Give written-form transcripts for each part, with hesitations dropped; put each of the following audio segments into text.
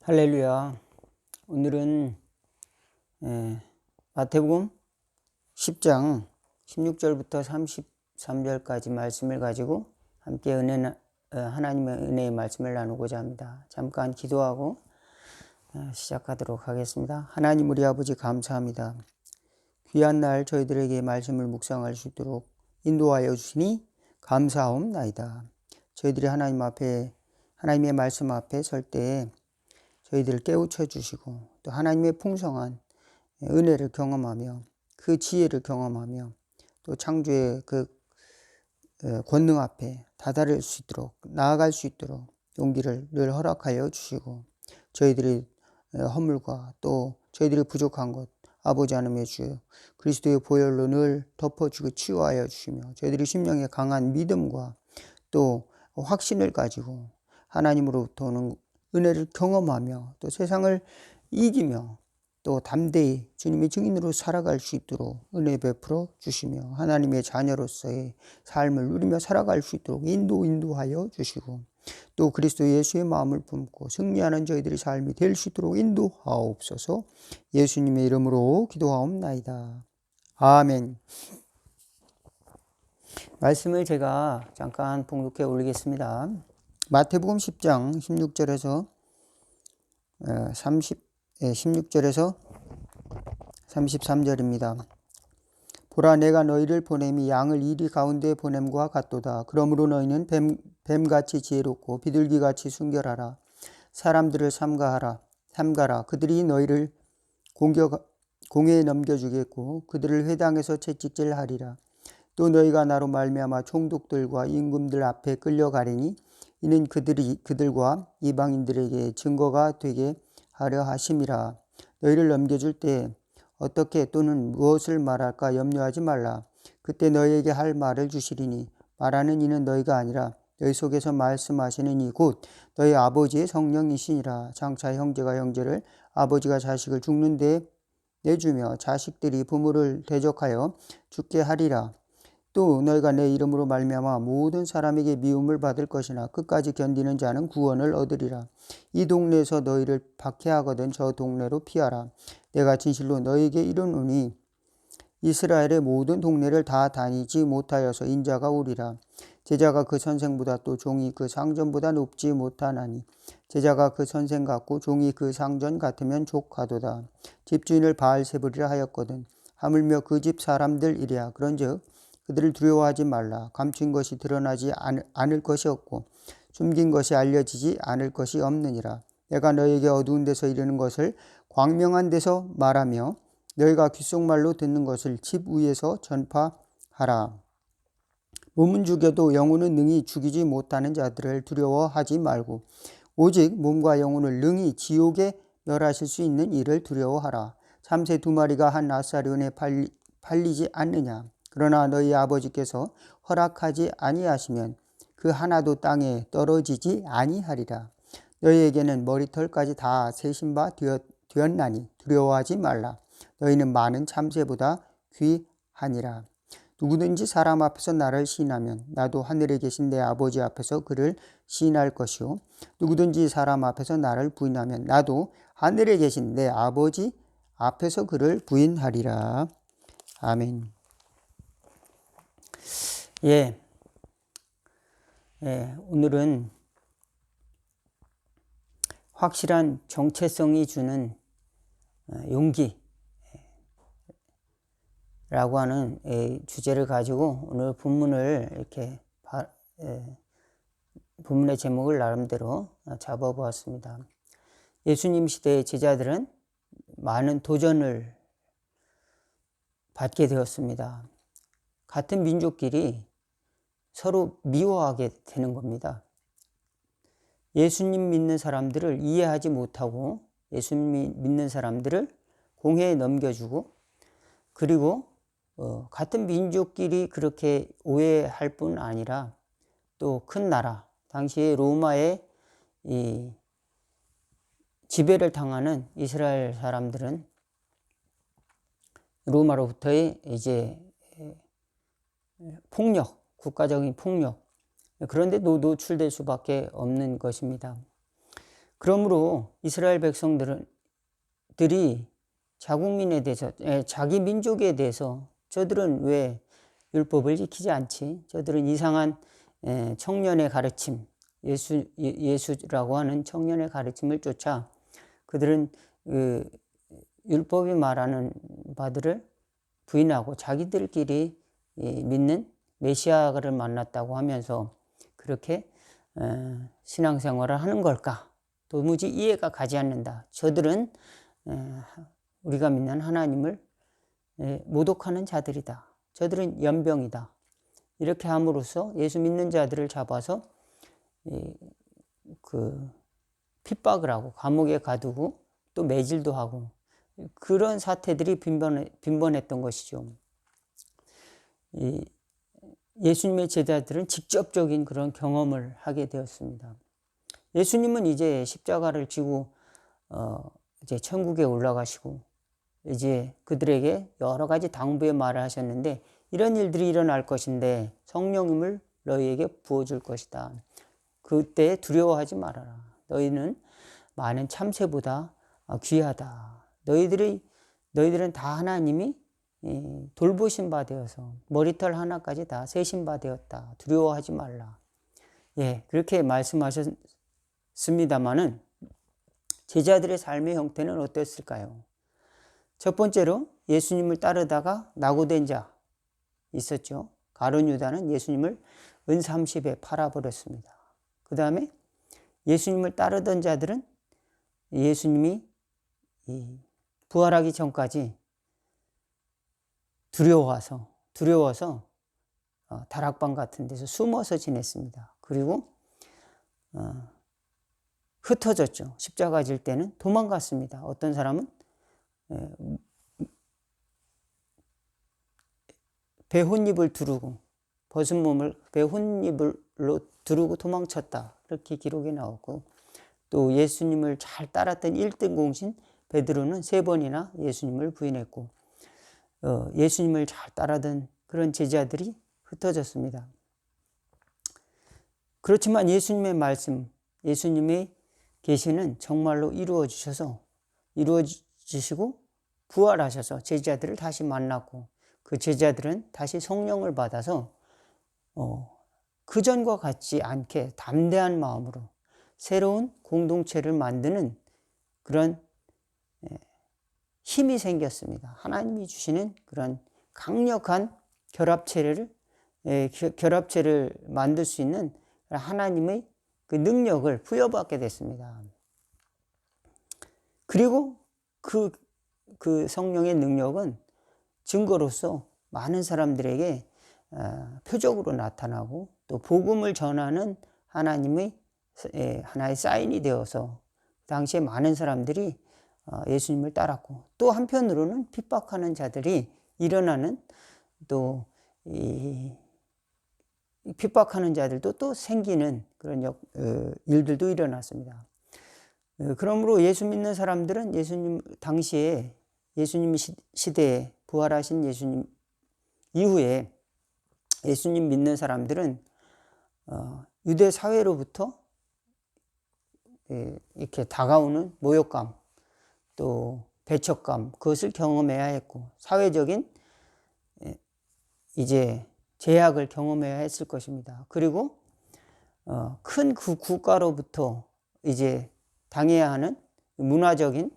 할렐루야. 오늘은 마태복음 10장 16절부터 33절까지 말씀을 가지고 함께 하나님의 은혜의 말씀을 나누고자 합니다. 잠깐 기도하고 시작하도록 하겠습니다. 하나님 우리 아버지 감사합니다. 귀한 날 저희들에게 말씀을 묵상할 수 있도록 인도하여 주시니 감사하옵나이다. 저희들이 하나님의 말씀 앞에 설 때에 저희들을 깨우쳐 주시고 또 하나님의 풍성한 은혜를 경험하며 그 지혜를 경험하며 또 창조의 그 권능 앞에 다다를 수 있도록 나아갈 수 있도록 용기를 늘 허락하여 주시고 저희들의 허물과 또 저희들이 부족한 것 아버지 하나님의 주 그리스도의 보혈로 늘 덮어주고 치유하여 주시며 저희들이 심령에 강한 믿음과 또 확신을 가지고 하나님으로부터 오는 은혜를 경험하며 또 세상을 이기며 또 담대히 주님의 증인으로 살아갈 수 있도록 은혜 베풀어 주시며 하나님의 자녀로서의 삶을 누리며 살아갈 수 있도록 인도하여 주시고 또 그리스도 예수의 마음을 품고 승리하는 저희들의 삶이 될 수 있도록 인도하옵소서. 예수님의 이름으로 기도하옵나이다. 아멘. 말씀을 제가 잠깐 봉독해 올리겠습니다. 마태복음 10장 16절에서 16절에서 33절입니다. 보라 내가 너희를 보냄이 양을 이리 가운데 보냄과 같도다. 그러므로 너희는 뱀같이 지혜롭고 비둘기같이 순결하라. 사람들을 삼가라. 그들이 너희를 공회에 넘겨주겠고 그들을 회당에서 채찍질하리라. 또 너희가 나로 말미암아 총독들과 임금들 앞에 끌려가리니 이는 그들과 이방인들에게 증거가 되게 하려 하심이라. 너희를 넘겨줄 때 어떻게 또는 무엇을 말할까 염려하지 말라. 그때 너희에게 할 말을 주시리니 말하는 이는 너희가 아니라 너희 속에서 말씀하시는 이 곧 너희 아버지의 성령이시니라. 장차 형제가 형제를 아버지가 자식을 죽는 데 내주며 자식들이 부모를 대적하여 죽게 하리라. 또 너희가 내 이름으로 말미암아 모든 사람에게 미움을 받을 것이나 끝까지 견디는 자는 구원을 얻으리라. 이 동네에서 너희를 박해하거든 저 동네로 피하라. 내가 진실로 너희에게 이르노니 이스라엘의 모든 동네를 다 다니지 못하여서 인자가 오리라. 제자가 그 선생보다 또 종이 그 상전보다 높지 못하나니 제자가 그 선생 같고 종이 그 상전 같으면 족하도다. 집주인을 바알세불이라 하였거든 하물며 그 집 사람들이랴. 그런즉 그들을 두려워하지 말라. 감춘 것이 드러나지 않을 것이 없고 숨긴 것이 알려지지 않을 것이 없느니라. 내가 너희에게 어두운 데서 이르는 것을 광명한 데서 말하며 너희가 귓속말로 듣는 것을 집 위에서 전파하라. 몸은 죽여도 영혼은 능히 죽이지 못하는 자들을 두려워하지 말고 오직 몸과 영혼을 능히 지옥에 멸하실 수 있는 이를 두려워하라. 참새 2마리가 한 아사리온에 팔리지 않느냐. 그러나 너희 아버지께서 허락하지 아니하시면 그 하나도 땅에 떨어지지 아니하리라. 너희에게는 머리털까지 다 세신 바 되었나니 두려워하지 말라. 너희는 많은 참새보다 귀하니라. 누구든지 사람 앞에서 나를 시인하면 나도 하늘에 계신 내 아버지 앞에서 그를 시인할 것이요 누구든지 사람 앞에서 나를 부인하면 나도 하늘에 계신 내 아버지 앞에서 그를 부인하리라. 아멘. 오늘은 확실한 정체성이 주는 용기라고 하는 주제를 가지고 오늘 본문을 이렇게 본문의 제목을 나름대로 잡아보았습니다. 예수님 시대의 제자들은 많은 도전을 받게 되었습니다. 같은 민족끼리 서로 미워하게 되는 겁니다. 예수님 믿는 사람들을 이해하지 못하고 예수님 믿는 사람들을 공회에 넘겨주고 그리고 같은 민족끼리 그렇게 오해할 뿐 아니라 또 큰 나라 당시에 로마의 이 지배를 당하는 이스라엘 사람들은 로마로부터의 이제 폭력, 국가적인 폭력, 그런데 노출될 수밖에 없는 것입니다. 그러므로 이스라엘 백성들이 자국민에 대해서, 자기 민족에 대해서 저들은 왜 율법을 지키지 않지? 저들은 이상한 청년의 가르침, 예수라고 하는 청년의 가르침을 쫓아 그들은 그 율법이 말하는 바들을 부인하고 자기들끼리 믿는 메시아를 만났다고 하면서 그렇게 신앙생활을 하는 걸까? 도무지 이해가 가지 않는다. 저들은 우리가 믿는 하나님을 모독하는 자들이다. 저들은 연병이다. 이렇게 함으로써 예수 믿는 자들을 잡아서 그 핍박을 하고 감옥에 가두고 또 매질도 하고 그런 사태들이 빈번했던 것이죠. 예수님의 제자들은 직접적인 그런 경험을 하게 되었습니다. 예수님은 이제 십자가를 지고 이제 천국에 올라가시고 이제 그들에게 여러 가지 당부의 말을 하셨는데 이런 일들이 일어날 것인데 성령님을 너희에게 부어줄 것이다. 그때 두려워하지 말아라. 너희는 많은 참새보다 귀하다. 너희들은 다 하나님이 돌보신 바 되어서 머리털 하나까지 다 세신 바 되었다. 두려워하지 말라. 그렇게 말씀하셨습니다마는 제자들의 삶의 형태는 어땠을까요? 첫 번째로 예수님을 따르다가 낙오된 자 있었죠. 가룟 유다는 예수님을 은 30에 팔아버렸습니다. 그 다음에 예수님을 따르던 자들은 예수님이 부활하기 전까지 두려워서 다락방 같은 데서 숨어서 지냈습니다. 그리고 흩어졌죠. 십자가 질 때는 도망갔습니다. 어떤 사람은 배 혼잎을 두르고 벗은 몸을 배 혼잎으로 두르고 도망쳤다. 이렇게 기록이 나오고 또 예수님을 잘 따랐던 1등 공신 베드로는 3번이나 예수님을 부인했고 예수님을 잘 따르던 그런 제자들이 흩어졌습니다. 그렇지만 예수님의 말씀, 예수님의 계시는 정말로 이루어지시고 부활하셔서 제자들을 다시 만났고 그 제자들은 다시 성령을 받아서 그전과 같지 않게 담대한 마음으로 새로운 공동체를 만드는 그런 힘이 생겼습니다. 하나님이 주시는 그런 강력한 결합체를 만들 수 있는 하나님의 그 능력을 부여받게 됐습니다. 그리고 그 성령의 능력은 증거로서 많은 사람들에게 표적으로 나타나고 또 복음을 전하는 하나님의 하나의 사인이 되어서 당시에 많은 사람들이 예수님을 따랐고 또 한편으로는 핍박하는 자들이 일어나는 또 핍박하는 자들도 또 생기는 그런 일들도 일어났습니다. 그러므로 예수 믿는 사람들은 예수님 당시에 예수님 시대에 부활하신 예수님 이후에 예수님 믿는 사람들은 유대 사회로부터 이렇게 다가오는 모욕감 또 배척감 그것을 경험해야 했고 사회적인 이제 제약을 경험해야 했을 것입니다. 그리고 큰 그 국가로부터 이제 당해야 하는 문화적인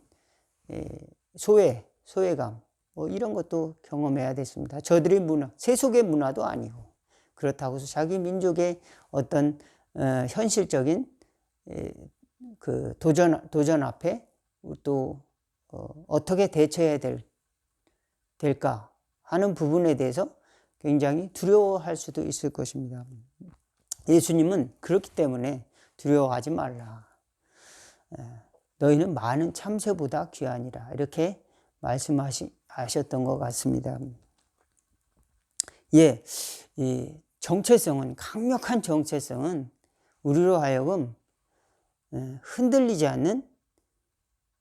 소외감 이런 것도 경험해야 됐습니다. 저들의 문화, 세속의 문화도 아니고 그렇다고 해서 자기 민족의 어떤 현실적인 그 도전 앞에 또 어떻게 대처해야 될까 하는 부분에 대해서 굉장히 두려워할 수도 있을 것입니다. 예수님은 그렇기 때문에 두려워하지 말라. 너희는 많은 참새보다 귀하니라. 이렇게 말씀하셨던 것 같습니다. 이 정체성은, 강력한 정체성은 우리로 하여금 흔들리지 않는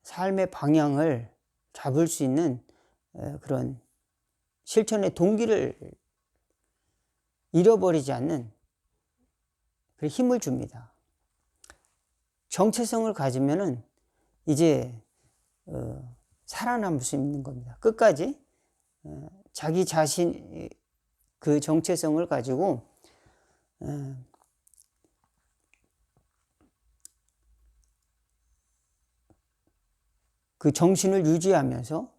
삶의 방향을 잡을 수 있는 그런 실천의 동기를 잃어버리지 않는 그런 힘을 줍니다. 정체성을 가지면은 이제 살아남을 수 있는 겁니다. 끝까지 자기 자신 그 정체성을 가지고 그 정신을 유지하면서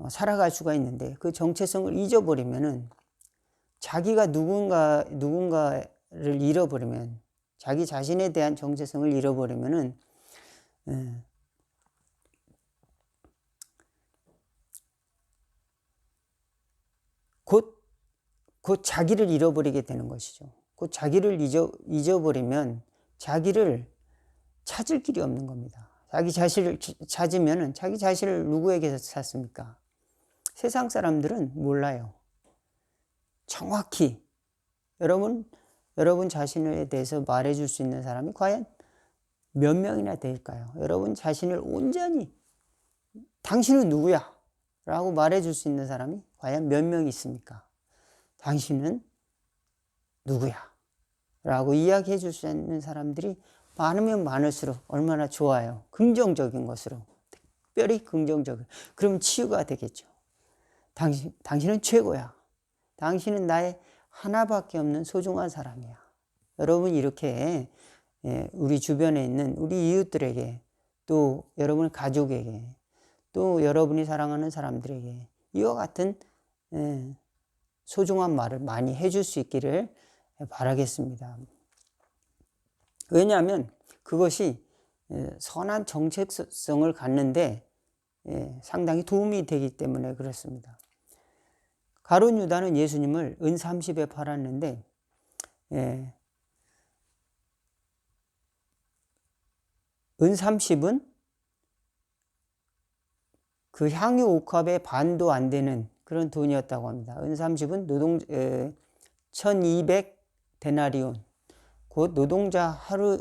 살아갈 수가 있는데, 그 정체성을 잊어버리면은 자기가 누군가를 잃어버리면, 자기 자신에 대한 정체성을 잃어버리면은 곧 자기를 잃어버리게 되는 것이죠. 곧 자기를 잊어버리면 자기를 찾을 길이 없는 겁니다. 자기 자신을 찾으면은 자기 자신을 누구에게서 찾습니까? 세상 사람들은 몰라요. 정확히 여러분 자신에 대해서 말해줄 수 있는 사람이 과연 몇 명이나 될까요? 여러분 자신을 온전히 당신은 누구야? 라고 말해줄 수 있는 사람이 과연 몇 명 있습니까? 당신은 누구야? 라고 이야기해 줄 수 있는 사람들이 많으면 많을수록 얼마나 좋아요. 긍정적인 것으로, 특별히 긍정적인. 그러면 치유가 되겠죠. 당신은 최고야. 당신은 나의 하나밖에 없는 소중한 사람이야. 여러분 이렇게 우리 주변에 있는 우리 이웃들에게, 또 여러분 가족에게, 또 여러분이 사랑하는 사람들에게 이와 같은 소중한 말을 많이 해줄 수 있기를 바라겠습니다. 왜냐하면 그것이 선한 정체성을 갖는데 상당히 도움이 되기 때문에 그렇습니다. 가룟 유다는 예수님을 은 30에 팔았는데 은 30은 그 향유 옥합의 반도 안 되는 그런 돈이었다고 합니다. 은 30은 1200 데나리온, 곧 노동자 하루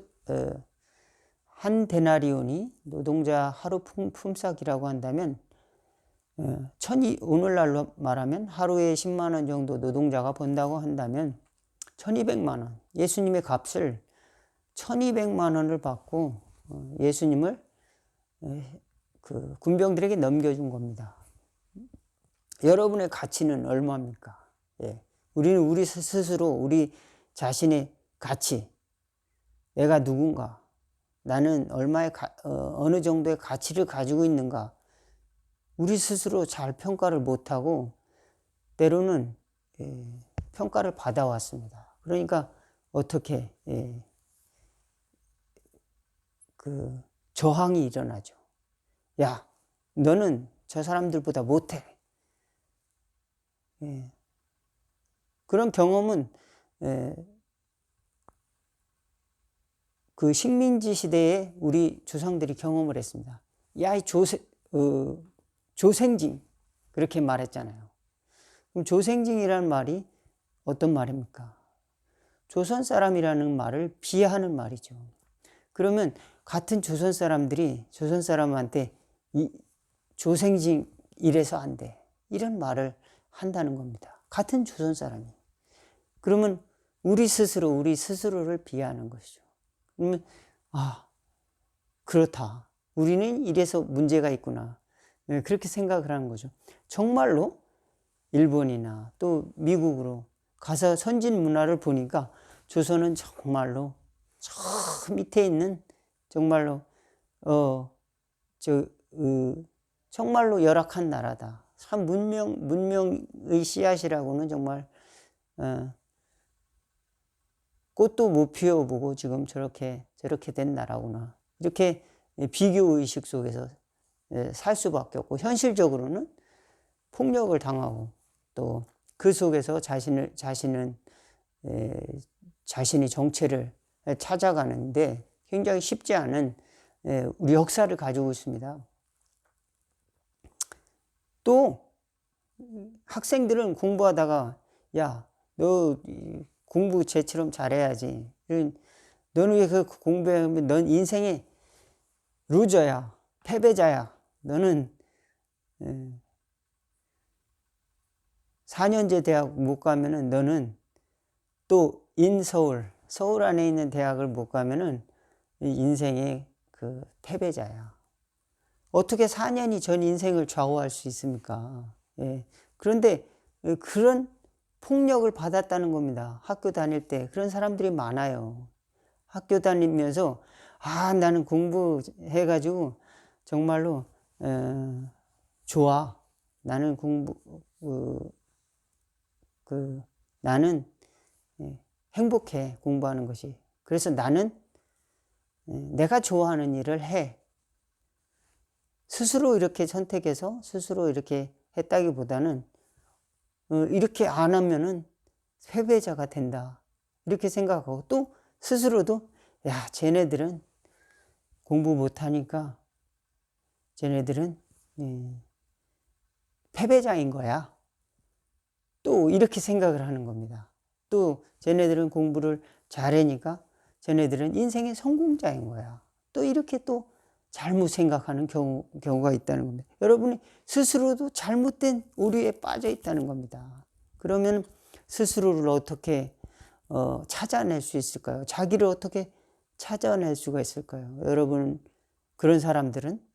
한 데나리온이 노동자 하루 품삯이라고 한다면 오늘날로 말하면 하루에 10만 원 정도 노동자가 번다고 한다면 1200만 원, 예수님의 값을 1200만 원을 받고 예수님을 그 군병들에게 넘겨준 겁니다. 여러분의 가치는 얼마입니까? 우리는 우리 스스로 우리 자신의 가치, 내가 누군가, 나는 어느 정도의 가치를 가지고 있는가, 우리 스스로 잘 평가를 못하고 때로는 평가를 받아왔습니다. 그러니까 어떻게 그 저항이 일어나죠. 야, 너는 저 사람들보다 못해. 그런 경험은 그 식민지 시대에 우리 조상들이 경험을 했습니다. 야, 이 조생징, 그렇게 말했잖아요. 그럼 조생징이라는 말이 어떤 말입니까? 조선 사람이라는 말을 비하하는 말이죠. 그러면 같은 조선 사람들이 조선 사람한테 조생징 이래서 안 돼, 이런 말을 한다는 겁니다. 같은 조선 사람이. 그러면 우리 스스로를 비하하는 것이죠. 그러면 그렇다, 우리는 이래서 문제가 있구나, 그렇게 생각을 하는 거죠. 정말로 일본이나 또 미국으로 가서 선진 문화를 보니까 조선은 정말로 저 밑에 있는 정말로 정말로 열악한 나라다. 참 문명의 씨앗이라고는 정말 꽃도 못 피워보고 지금 저렇게 된 나라구나, 이렇게 비교의식 속에서 살 수밖에 없고, 현실적으로는 폭력을 당하고 또 그 속에서 자신의 정체를 찾아가는데 굉장히 쉽지 않은 우리 역사를 가지고 있습니다. 또 학생들은 공부하다가 야, 너 공부 쟤처럼 잘해야지, 너는 왜 그 공부하면 넌 인생의 루저야, 패배자야, 너는 4년제 대학 못 가면은, 너는 또 서울 안에 있는 대학을 못 가면은 인생의 그 패배자야. 어떻게 4년이 전 인생을 좌우할 수 있습니까? 예. 그런데 그런 폭력을 받았다는 겁니다. 학교 다닐 때 그런 사람들이 많아요. 학교 다니면서 나는 공부해가지고 정말로 좋아. 나는 나는 행복해, 공부하는 것이. 그래서 나는 내가 좋아하는 일을 해. 스스로 이렇게 선택해서 스스로 이렇게 했다기보다는 이렇게 안 하면은 패배자가 된다. 이렇게 생각하고 또 스스로도 쟤네들은 공부 못하니까 쟤네들은 패배자인 거야. 또 이렇게 생각을 하는 겁니다. 또 쟤네들은 공부를 잘하니까 쟤네들은 인생의 성공자인 거야. 또 이렇게 또 잘못 생각하는 경우가 있다는 겁니다. 여러분이 스스로도 잘못된 오류에 빠져 있다는 겁니다. 그러면 스스로를 어떻게 찾아낼 수 있을까요? 자기를 어떻게 찾아낼 수가 있을까요? 여러분, 그런 사람들은,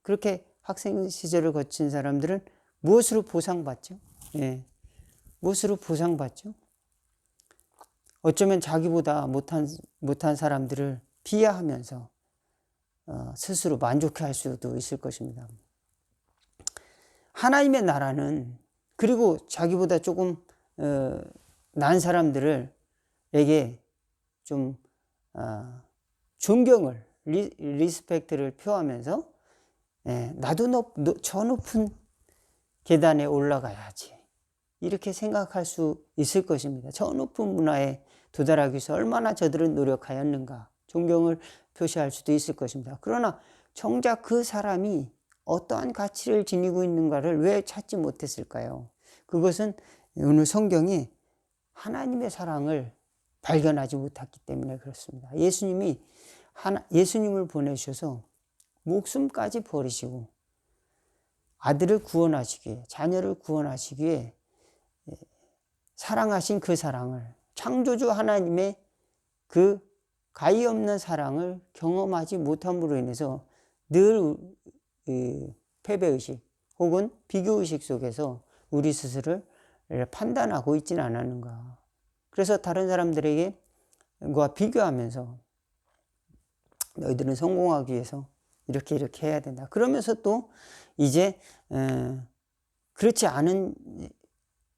그렇게 학생 시절을 거친 사람들은 무엇으로 보상받죠? 예. 무엇으로 보상받죠? 어쩌면 자기보다 못한 사람들을 비하하면서 스스로 만족해할 수도 있을 것입니다. 하나님의 나라는, 그리고 자기보다 조금 나은 사람들에게 좀 존경을, 리스펙트를 표하면서 나도 저 높은 계단에 올라가야지, 이렇게 생각할 수 있을 것입니다. 저 높은 문화에 도달하기 위해서 얼마나 저들은 노력하였는가, 존경을 표시할 수도 있을 것입니다. 그러나 정작 그 사람이 어떠한 가치를 지니고 있는가를 왜 찾지 못했을까요? 그것은 오늘 성경이 하나님의 사랑을 발견하지 못했기 때문에 그렇습니다. 예수님을 보내셔서 목숨까지 버리시고 아들을 구원하시기 위해, 자녀를 구원하시기 위해 사랑하신 그 사랑을, 창조주 하나님의 그 가히 없는 사랑을 경험하지 못함으로 인해서 늘 패배의식 혹은 비교의식 속에서 우리 스스로를 판단하고 있지는 않았는가. 그래서 다른 사람들에게 비교하면서 너희들은 성공하기 위해서 이렇게 해야 된다. 그러면서 또 이제 그렇지 않은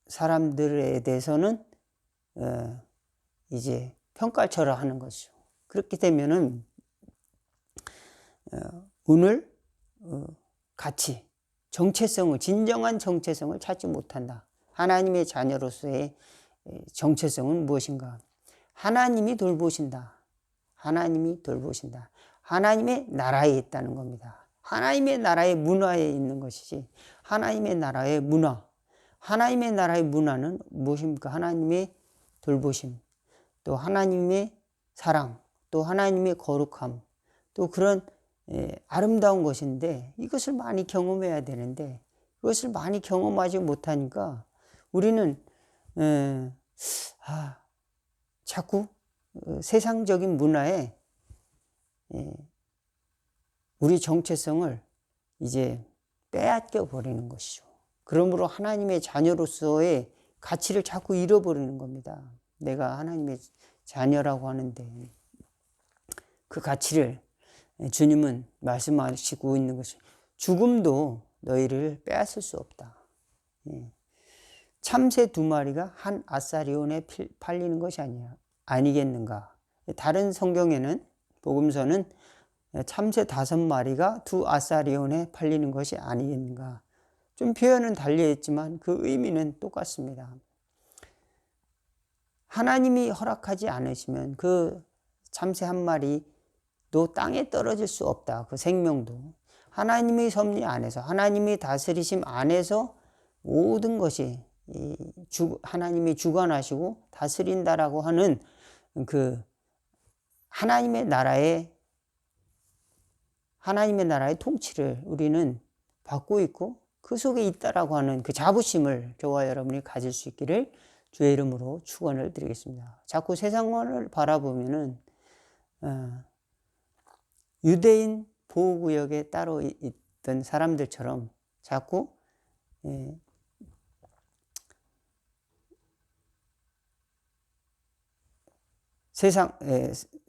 사람들에 대해서는 이제 평가절하 하는 것이죠. 그렇게 되면은 오늘 가치, 정체성을, 진정한 정체성을 찾지 못한다. 하나님의 자녀로서의 정체성은 무엇인가? 하나님이 돌보신다. 하나님이 돌보신다. 하나님의 나라에 있다는 겁니다. 하나님의 나라의 문화에 있는 것이지, 하나님의 나라의 문화, 하나님의 나라의 문화는 무엇입니까? 하나님의 돌보심, 또 하나님의 사랑, 또 하나님의 거룩함, 또 그런 아름다운 것인데, 이것을 많이 경험해야 되는데 이것을 많이 경험하지 못하니까 우리는 자꾸 세상적인 문화에 우리 정체성을 이제 빼앗겨 버리는 것이죠. 그러므로 하나님의 자녀로서의 가치를 자꾸 잃어버리는 겁니다. 내가 하나님의 자녀라고 하는데 그 가치를 주님은 말씀하시고 있는 것이, 죽음도 너희를 빼앗을 수 없다. 참새 2마리가 한 아사리온에 팔리는 것이 아니겠는가. 다른 성경에는, 복음서는 참새 5마리가 2아사리온에 팔리는 것이 아니겠는가. 좀 표현은 달리했지만 그 의미는 똑같습니다. 하나님이 허락하지 않으시면 그 참새 1마리도 땅에 떨어질 수 없다. 그 생명도 하나님의 섭리 안에서, 하나님의 다스리심 안에서 모든 것이 하나님이 주관하시고 다스린다라고 하는 그 하나님의 나라의 통치를 우리는 받고 있고 그 속에 있다라고 하는 그 자부심을 저와 여러분이 가질 수 있기를 주의 이름으로 축원을 드리겠습니다. 자꾸 세상을 바라보면은 유대인 보호구역에 따로 있던 사람들처럼 자꾸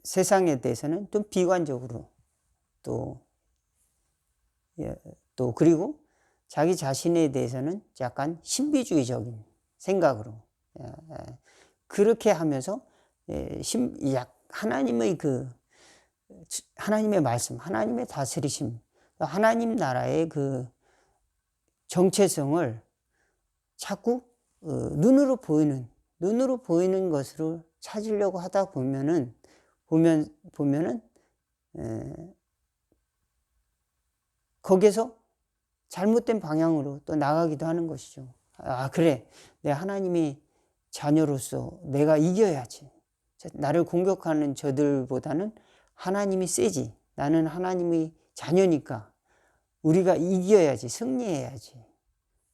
세상에 대해서는 좀 비관적으로 또 그리고 자기 자신에 대해서는 약간 신비주의적인 생각으로 그렇게 하면서 하나님의 하나님의 말씀, 하나님의 다스리심, 하나님 나라의 그 정체성을 자꾸 눈으로 보이는 것으로 찾으려고 하다 보면은 거기에서 잘못된 방향으로 또 나가기도 하는 것이죠. 그래, 내 하나님의 자녀로서 내가 이겨야지. 나를 공격하는 저들보다는 하나님이 세지. 나는 하나님의 자녀니까 우리가 이겨야지, 승리해야지.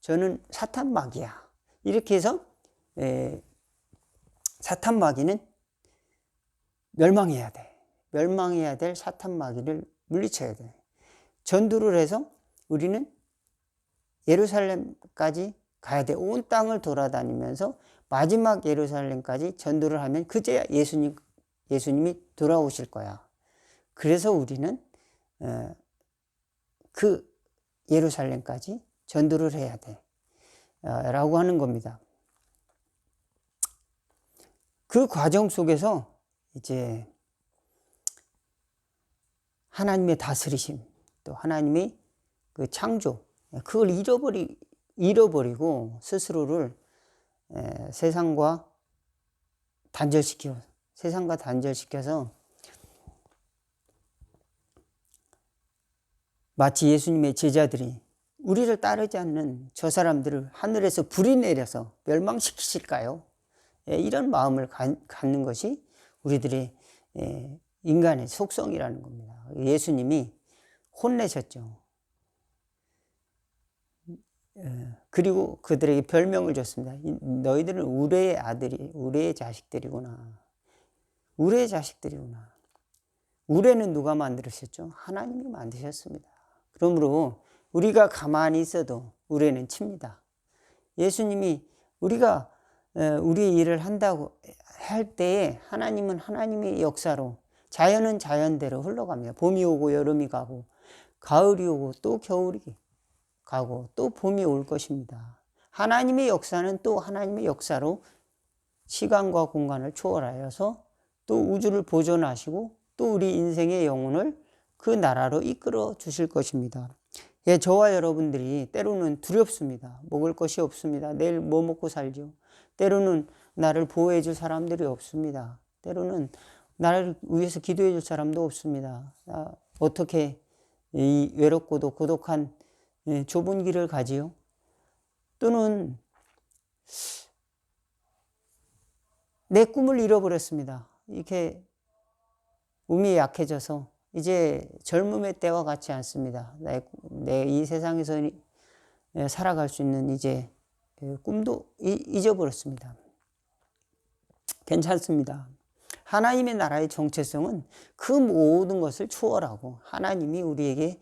저는 사탄 마귀야. 이렇게 해서 사탄 마귀는 멸망해야 돼. 멸망해야 될 사탄 마귀를 물리쳐야 돼. 전도를 해서 우리는 예루살렘까지 가야 돼. 온 땅을 돌아다니면서 마지막 예루살렘까지 전도를 하면 그제야 예수님이 돌아오실 거야. 그래서 우리는 그 예루살렘까지 전도를 해야 돼. 라고 하는 겁니다. 그 과정 속에서 이제 하나님의 다스리심, 또 하나님의 그 창조, 그걸 잃어버리고 스스로를 세상과 단절시켜서 마치 예수님의 제자들이 우리를 따르지 않는 저 사람들을 하늘에서 불이 내려서 멸망시키실까요? 이런 마음을 갖는 것이 우리들의 인간의 속성이라는 겁니다. 예수님이 혼내셨죠. 그리고 그들에게 별명을 줬습니다. 너희들은 우레의 자식들이구나. 우레의 자식들이구나. 우레는 누가 만드셨죠? 하나님이 만드셨습니다. 그러므로 우리가 가만히 있어도 우레는 칩니다. 예수님이 우리가 우리의 일을 한다고 할 때에 하나님은 하나님의 역사로, 자연은 자연대로 흘러갑니다. 봄이 오고 여름이 가고 가을이 오고 또 겨울이 가고 또 봄이 올 것입니다. 하나님의 역사는 또 하나님의 역사로 시간과 공간을 초월하여서 또 우주를 보존하시고 또 우리 인생의 영혼을 그 나라로 이끌어 주실 것입니다. 저와 여러분들이 때로는 두렵습니다. 먹을 것이 없습니다. 내일 뭐 먹고 살죠? 때로는 나를 보호해 줄 사람들이 없습니다. 때로는 나를 위해서 기도해 줄 사람도 없습니다. 어떻게 이 외롭고도 고독한 좁은 길을 가지요? 또는 내 꿈을 잃어버렸습니다. 이렇게 몸이 약해져서 이제 젊음의 때와 같지 않습니다. 내 이 세상에서 살아갈 수 있는 이제 꿈도 잊어버렸습니다. 괜찮습니다. 하나님의 나라의 정체성은 그 모든 것을 초월하고 하나님이 우리에게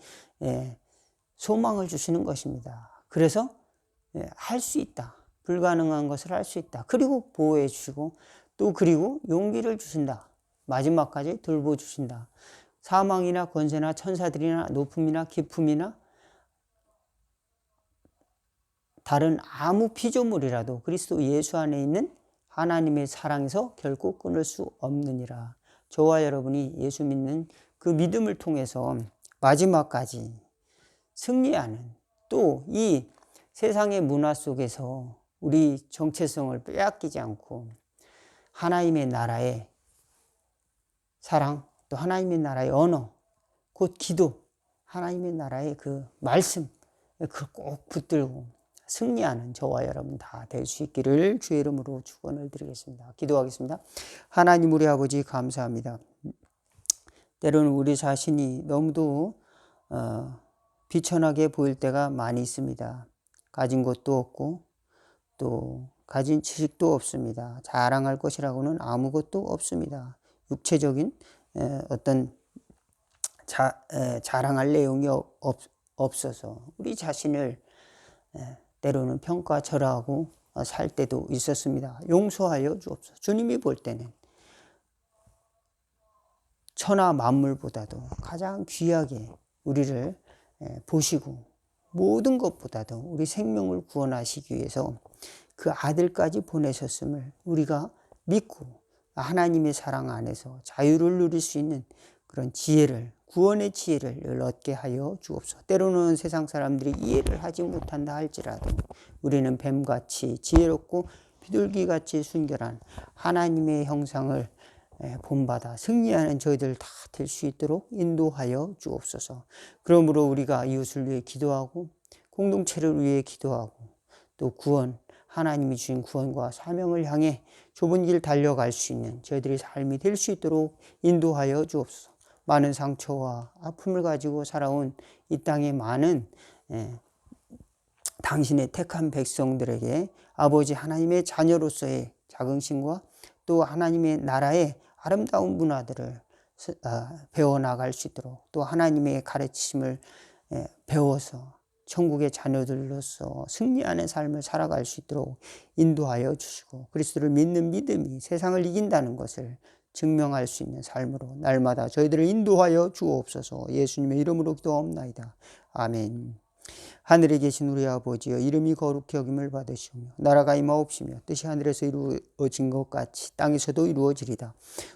소망을 주시는 것입니다. 그래서 할 수 있다. 불가능한 것을 할 수 있다. 그리고 보호해 주시고 또 그리고 용기를 주신다. 마지막까지 돌보주신다. 사망이나 권세나 천사들이나 높음이나 깊음이나 다른 아무 피조물이라도 그리스도 예수 안에 있는 하나님의 사랑에서 결코 끊을 수 없느니라. 저와 여러분이 예수 믿는 그 믿음을 통해서 마지막까지 승리하는, 또 이 세상의 문화 속에서 우리 정체성을 빼앗기지 않고 하나님의 나라의 사랑, 또 하나님의 나라의 언어, 곧 기도, 하나님의 나라의 그 말씀, 그걸 꼭 붙들고 승리하는 저와 여러분 다 될 수 있기를 주의 이름으로 축원을 드리겠습니다. 기도하겠습니다. 하나님 우리 아버지 감사합니다. 때로는 우리 자신이 너무도 비천하게 보일 때가 많이 있습니다. 가진 것도 없고 또 가진 지식도 없습니다. 자랑할 것이라고는 아무것도 없습니다. 육체적인 어떤 자랑할 내용이 없어서 우리 자신을 때로는 평가절하하고 살 때도 있었습니다. 용서하여 주옵소서. 주님이 볼 때는 천하 만물보다도 가장 귀하게 우리를 보시고 모든 것보다도 우리 생명을 구원하시기 위해서 그 아들까지 보내셨음을 우리가 믿고 하나님의 사랑 안에서 자유를 누릴 수 있는 그런 지혜를, 구원의 지혜를 얻게 하여 주옵소서. 때로는 세상 사람들이 이해를 하지 못한다 할지라도 우리는 뱀같이 지혜롭고 비둘기같이 순결한 하나님의 형상을 본받아 승리하는 저희들 다 될 수 있도록 인도하여 주옵소서. 그러므로 우리가 이웃을 위해 기도하고 공동체를 위해 기도하고 또 하나님이 주신 구원과 사명을 향해 좁은 길 달려갈 수 있는 저희들의 삶이 될 수 있도록 인도하여 주옵소서. 많은 상처와 아픔을 가지고 살아온 이 땅의 많은 당신의 택한 백성들에게 아버지 하나님의 자녀로서의 자긍심과 또 하나님의 나라의 아름다운 문화들을 배워나갈 수 있도록 또 하나님의 가르치심을 배워서 천국의 자녀들로서 승리하는 삶을 살아갈 수 있도록 인도하여 주시고 그리스도를 믿는 믿음이 세상을 이긴다는 것을 증명할 수 있는 삶으로 날마다 저희들을 인도하여 주옵소서. 예수님의 이름으로 기도하옵나이다. 아멘. 하늘에 계신 우리 아버지여, 이름이 거룩히 여김을 받으시오며 나라가 임하옵시며 뜻이 하늘에서 이루어진 것 같이 땅에서도 이루어지리다.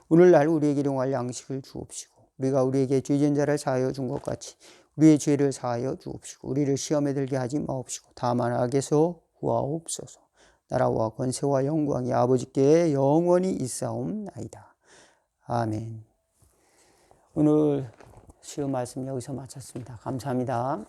오늘날 우리에게 일용할 양식을 주옵시고 우리가 우리에게 죄진 자를 사하여 준 것 같이 우리의 죄를 사하여 주옵시고 우리를 시험에 들게 하지 마옵시고 다만 악에서 구하옵소서. 나라와 권세와 영광이 아버지께 영원히 있사옵나이다. 아멘. 오늘 시험 말씀 여기서 마쳤습니다. 감사합니다.